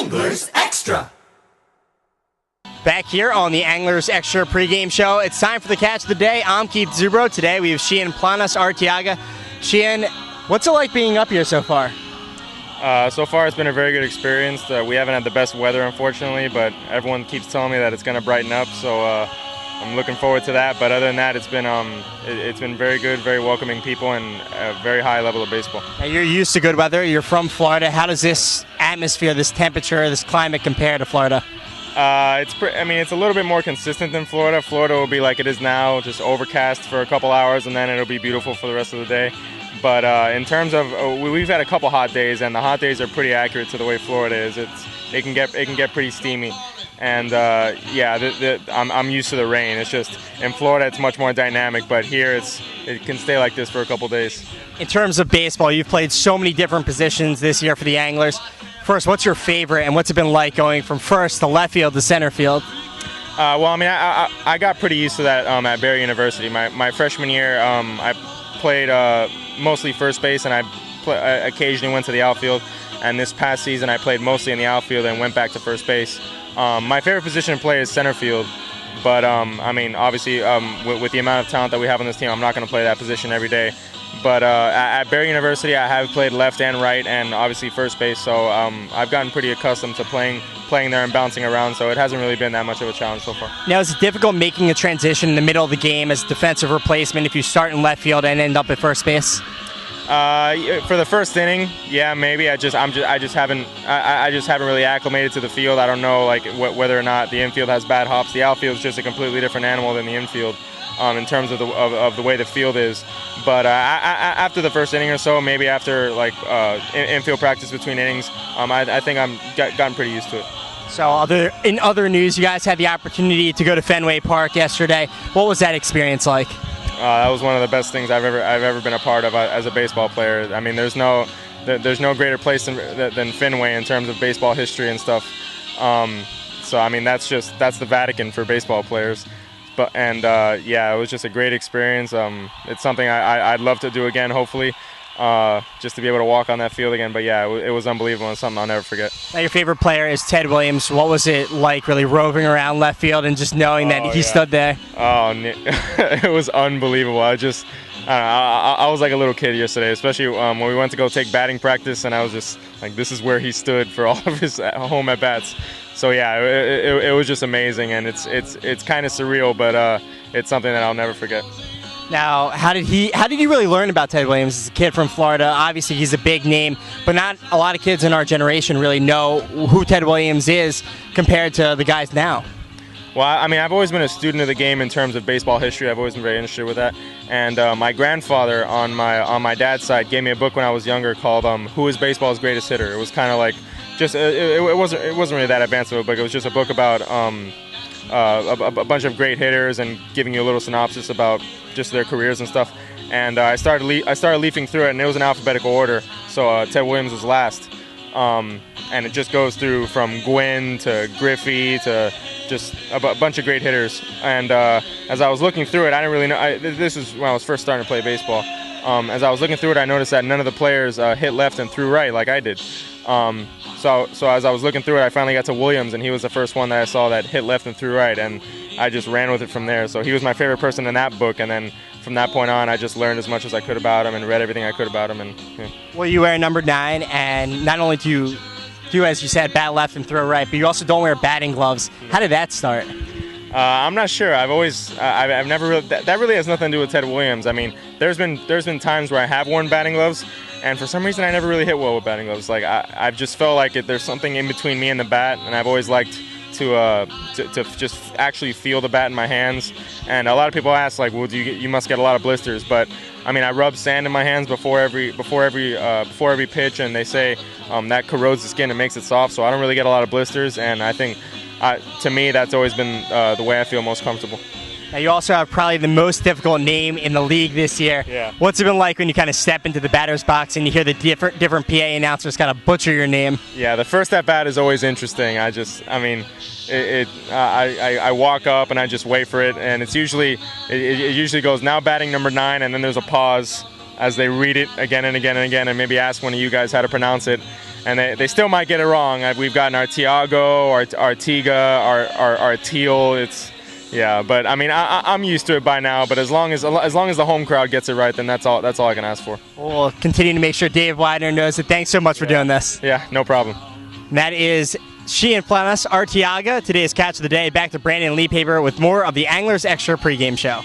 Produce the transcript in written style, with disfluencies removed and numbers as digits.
Anglers Extra. Back here on the Anglers Extra pregame show, it's time for the catch of the day. I'm Keith Zubrow. Today we have Sheehan Planas-Arteaga. Sheehan, what's it like being up here so far? So far it's been a very good experience. We haven't had the best weather, unfortunately, but everyone keeps telling me that it's going to brighten up, so I'm looking forward to that. But other than that, it's been very good, very welcoming people, and a very high level of baseball. Now, you're used to good weather. You're from Florida. How does this atmosphere, this temperature, this climate compare to Florida? It's a little bit more consistent than Florida. Florida will be like it is now, just overcast for a couple hours, and then it'll be beautiful for the rest of the day. But in terms of, we've had a couple hot days, and the hot days are pretty accurate to the way Florida is. It can get pretty steamy, and I'm used to the rain. It's just in Florida it's much more dynamic, but here it can stay like this for a couple days. In terms of baseball, you've played so many different positions this year for the Anglers. First, what's your favorite, and what's it been like going from first to left field to center field? I got pretty used to that at Barry University. My freshman year, I played mostly first base, and I occasionally went to the outfield. And this past season, I played mostly in the outfield and went back to first base. My favorite position to play is center field, but obviously, with the amount of talent that we have on this team, I'm not going to play that position every day. But at Barry University, I have played left and right, and obviously first base. So I've gotten pretty accustomed to playing there and bouncing around. So it hasn't really been that much of a challenge so far. Now, is it difficult making a transition in the middle of the game as defensive replacement if you start in left field and end up at first base? For the first inning, yeah, maybe. I just haven't really acclimated to the field. I don't know whether or not the infield has bad hops. The outfield is just a completely different animal than the infield. In terms of the way the field is, but after the first inning or so, maybe after infield practice between innings, I think I've gotten pretty used to it. So, in other news, you guys had the opportunity to go to Fenway Park yesterday. What was that experience like? That was one of the best things I've ever been a part of as a baseball player. I mean, there's no greater place than Fenway in terms of baseball history and stuff. So I mean, that's the Vatican for baseball players. It was just a great experience. It's something I'd love to do again, hopefully, just to be able to walk on that field again. But yeah, it was unbelievable and something I'll never forget. Now, your favorite player is Ted Williams. What was it like really roving around left field and just knowing that he stood there? Oh, it was unbelievable. I was like a little kid yesterday, especially when we went to go take batting practice, and I was just like, this is where he stood for all of his home at-bats. So yeah, it was just amazing, and it's kind of surreal, but it's something that I'll never forget. Now, how did you really learn about Ted Williams as a kid from Florida? Obviously, he's a big name, but not a lot of kids in our generation really know who Ted Williams is compared to the guys now. Well, I mean, I've always been a student of the game in terms of baseball history. I've always been very interested with that. And my grandfather on my dad's side gave me a book when I was younger called "Who is Baseball's Greatest Hitter?" It was kind of like it wasn't really that advanced of a book. It was just a book about a bunch of great hitters and giving you a little synopsis about just their careers and stuff. And I started leafing through it, and it was in alphabetical order. So Ted Williams was last, and it just goes through from Gwynn to Griffey to just a bunch of great hitters. And as I was looking through it, I didn't really know. This is when I was first starting to play baseball. As I was looking through it, I noticed that none of the players hit left and threw right like I did. So as I was looking through it, I finally got to Williams, and he was the first one that I saw that hit left and threw right, and I just ran with it from there. So he was my favorite person in that book, and then from that point on, I just learned as much as I could about him and read everything I could about him. And yeah. Well, you wear number 9, and not only do you, as you said, bat left and throw right, but you also don't wear batting gloves. How did that start? I'm not sure. I've never really, that really has nothing to do with Ted Williams. I mean, there's been times where I have worn batting gloves, and for some reason I never really hit well with batting gloves. Like I've just felt like there's something in between me and the bat, and I've always liked to just actually feel the bat in my hands. And a lot of people ask, like, well, you must get a lot of blisters, but I mean, I rub sand in my hands before every pitch, and they say that corrodes the skin and makes it soft, so I don't really get a lot of blisters. And I think to me, that's always been the way I feel most comfortable. Now, you also have probably the most difficult name in the league this year. Yeah. What's it been like when you kind of step into the batter's box and you hear the different PA announcers kind of butcher your name? Yeah, the first at bat is always interesting. I walk up and I just wait for it, and it usually goes now batting number 9, and then there's a pause as they read it again and again and again, and maybe ask one of you guys how to pronounce it. and they still might get it wrong. We've gotten Arteaga, Arteaga, Arteal. Yeah, but I mean, I'm used to it by now. But as long as the home crowd gets it right, then that's all I can ask for. We'll continue to make sure Dave Widener knows it. Thanks so much for doing this. Yeah, no problem. And that is Sheehan Planas-Arteaga, today's catch of the day. Back to Brandon Lee Paper with more of the Anglers Extra pregame show.